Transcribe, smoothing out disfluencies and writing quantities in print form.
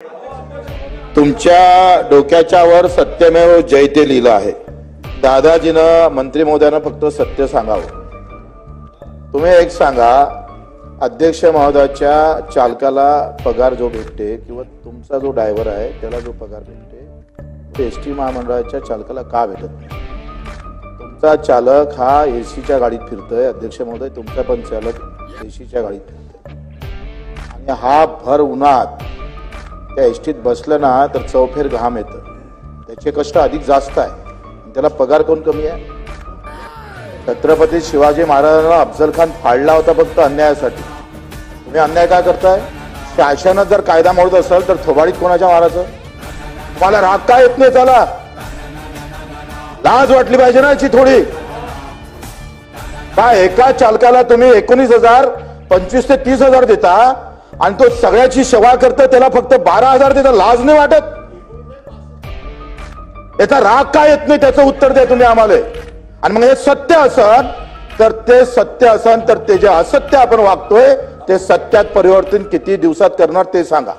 तुमच्या डोक्याच्या वर सत्यमेव जयते लिहिलं आहे। दादाजीनं मंत्री महोदयांना फक्त सत्य सांगावं। तुम्ही एक सांगा, अध्यक्ष महोदयाच्या चालकाला पगार जो भेटते किंवा तुमचा जो ड्रायव्हर आहे त्याला जो पगार भेटते एसटी महामंडळाच्या चालकाला का भेटत नाही? तुमचा चालक हा एसीच्या गाडीत फिरतोय, अध्यक्ष महोदय तुमचा पण चालक एसीच्या गाडीत फिरतोय आणि हा भर उन्हात त्या एसटीत बसलं ना तर चौफेर घाम येतं, त्याचे कष्ट अधिक जास्त आहे, त्याला पगार कोण कमी आहे? छत्रपती शिवाजी महाराजांना अफजल खान फाडला होता फक्त अन्यायासाठी। तुम्ही अन्याय काय करताय? शासनात जर कायदा मोडत असेल तर थोबाडीत कोणाच्या मारायचं? तुम्हाला राग काय येत नाही? त्याला लाज वाटली पाहिजे ना याची थोडी। काय एका चालकाला तुम्ही 19,000 25 ते 30,000 देता आणि तो सगळ्याची सेवा करतो, त्याला फक्त 12,000 देता, लाज नाही वाटत? याचा राग काय येत नाही त्याचं उत्तर द्या तुम्ही आम्हाला। आणि मग हे सत्य असन तर ते सत्य असन तर ते जे असत्य आपण वागतोय ते सत्यात परिवर्तन किती दिवसात करणार ते सांगा।